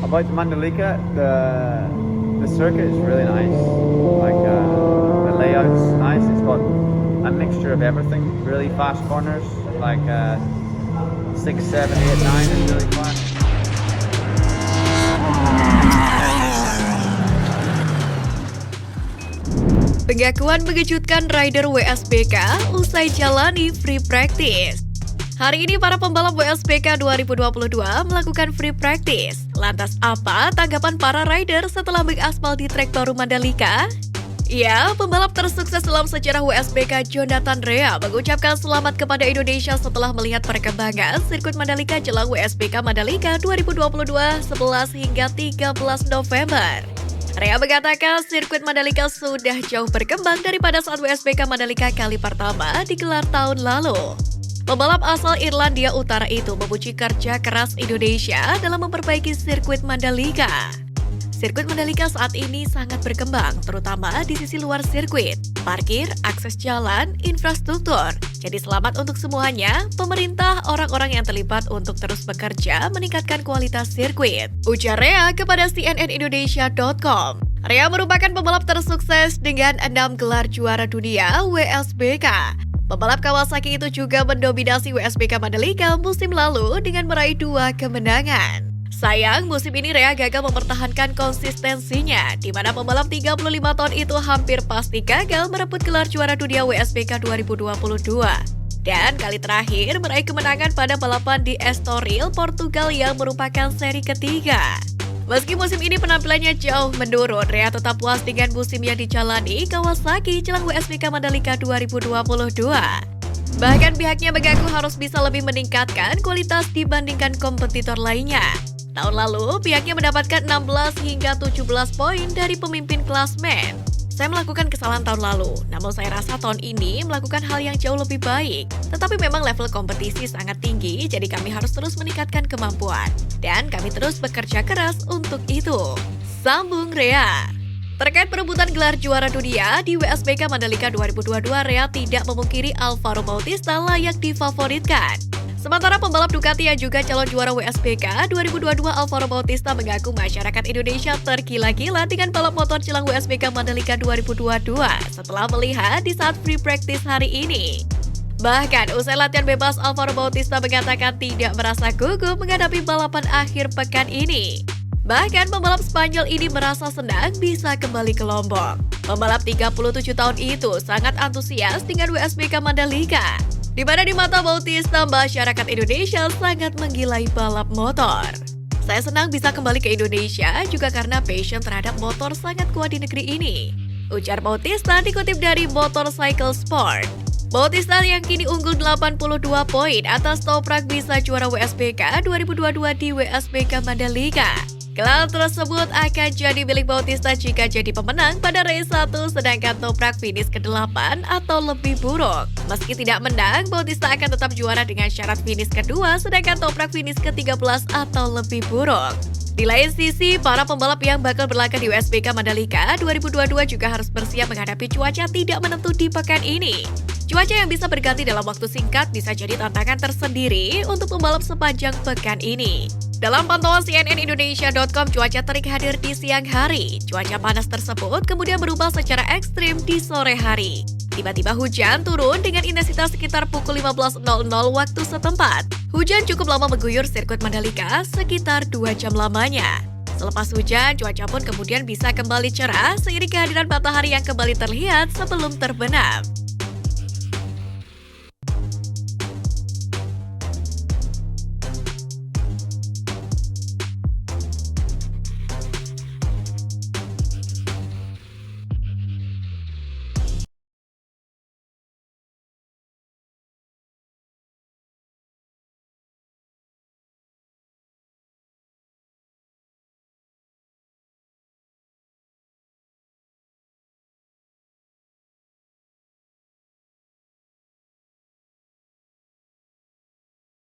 About Mandalika, the circuit is really nice. Like the layout's nice. It's got a mixture of everything. Really fast corners, like 6, 7, 8, 9 is really fast. Pengakuan mengejutkan rider WSBK usai jalani free practice. Hari ini para pembalap WSBK 2022 melakukan free practice. Lantas apa tanggapan para rider setelah mengaspal di trek baru Mandalika? Ya, pembalap tersukses dalam sejarah WSBK Jonathan Rea mengucapkan selamat kepada Indonesia setelah melihat perkembangan sirkuit Mandalika jelang WSBK Mandalika 2022 11 hingga 13 November. Rea mengatakan sirkuit Mandalika sudah jauh berkembang daripada saat WSBK Mandalika kali pertama digelar tahun lalu. Pembalap asal Irlandia Utara itu memuji kerja keras Indonesia dalam memperbaiki sirkuit Mandalika. Sirkuit Mandalika saat ini sangat berkembang, terutama di sisi luar sirkuit, parkir, akses jalan, infrastruktur. Jadi selamat untuk semuanya, pemerintah, orang-orang yang terlibat untuk terus bekerja meningkatkan kualitas sirkuit. Ujar Rea kepada cnnindonesia.com. Rea merupakan pembalap tersukses dengan 6 gelar juara dunia WSBK. Pembalap Kawasaki itu juga mendominasi WSBK Mandalika musim lalu dengan meraih 2 kemenangan. Sayang, musim ini Rea gagal mempertahankan konsistensinya, di mana pembalap 35 tahun itu hampir pasti gagal merebut gelar juara dunia WSBK 2022. Dan kali terakhir meraih kemenangan pada balapan di Estoril, Portugal yang merupakan seri ketiga. Meski musim ini penampilannya jauh menurun, Rea tetap puas dengan musim yang dijalani Kawasaki jelang WSBK Mandalika 2022. Bahkan pihaknya mengaku harus bisa lebih meningkatkan kualitas dibandingkan kompetitor lainnya. Tahun lalu, pihaknya mendapatkan 16 hingga 17 poin dari pemimpin klasmen. Saya melakukan kesalahan tahun lalu, namun saya rasa tahun ini melakukan hal yang jauh lebih baik. Tetapi memang level kompetisi sangat tinggi, jadi kami harus terus meningkatkan kemampuan. Dan kami terus bekerja keras untuk itu. Sambung Rea. Terkait perebutan gelar juara dunia di WSBK Mandalika 2022, Rea tidak memungkiri Alvaro Bautista layak difavoritkan. Sementara pembalap Ducati yang juga calon juara WSBK 2022 Alvaro Bautista mengaku masyarakat Indonesia tergila-gila dengan balap motor jelang WSBK Mandalika 2022 setelah melihat di saat free practice hari ini. Bahkan usai latihan bebas, Alvaro Bautista mengatakan tidak merasa gugup menghadapi balapan akhir pekan ini. Bahkan pembalap Spanyol ini merasa senang bisa kembali ke Lombok. Pembalap 37 tahun itu sangat antusias dengan WSBK Mandalika, di mana di mata Bautista, masyarakat Indonesia sangat menggilai balap motor. Saya senang bisa kembali ke Indonesia juga karena passion terhadap motor sangat kuat di negeri ini, ujar Bautista dikutip dari Motorcycle Sport. Bautista yang kini unggul 82 poin atas Toprak bisa juara WSBK 2022 di WSBK Mandalika. Gelar tersebut akan jadi milik Bautista jika jadi pemenang pada race 1, sedangkan Toprak finish ke-8 atau lebih buruk. Meski tidak menang, Bautista akan tetap juara dengan syarat finish kedua, sedangkan Toprak finish ke-13 atau lebih buruk. Di lain sisi, para pembalap yang bakal berlaga di WSBK Mandalika 2022 juga harus bersiap menghadapi cuaca tidak menentu di pekan ini. Cuaca yang bisa berganti dalam waktu singkat bisa jadi tantangan tersendiri untuk pembalap sepanjang pekan ini. Dalam pantauan cnnindonesia.com, cuaca terik hadir di siang hari. Cuaca panas tersebut kemudian berubah secara ekstrim di sore hari. Tiba-tiba hujan turun dengan intensitas sekitar pukul 15.00 waktu setempat. Hujan cukup lama mengguyur sirkuit Mandalika, sekitar 2 jam lamanya. Selepas hujan, cuaca pun kemudian bisa kembali cerah seiring kehadiran matahari yang kembali terlihat sebelum terbenam.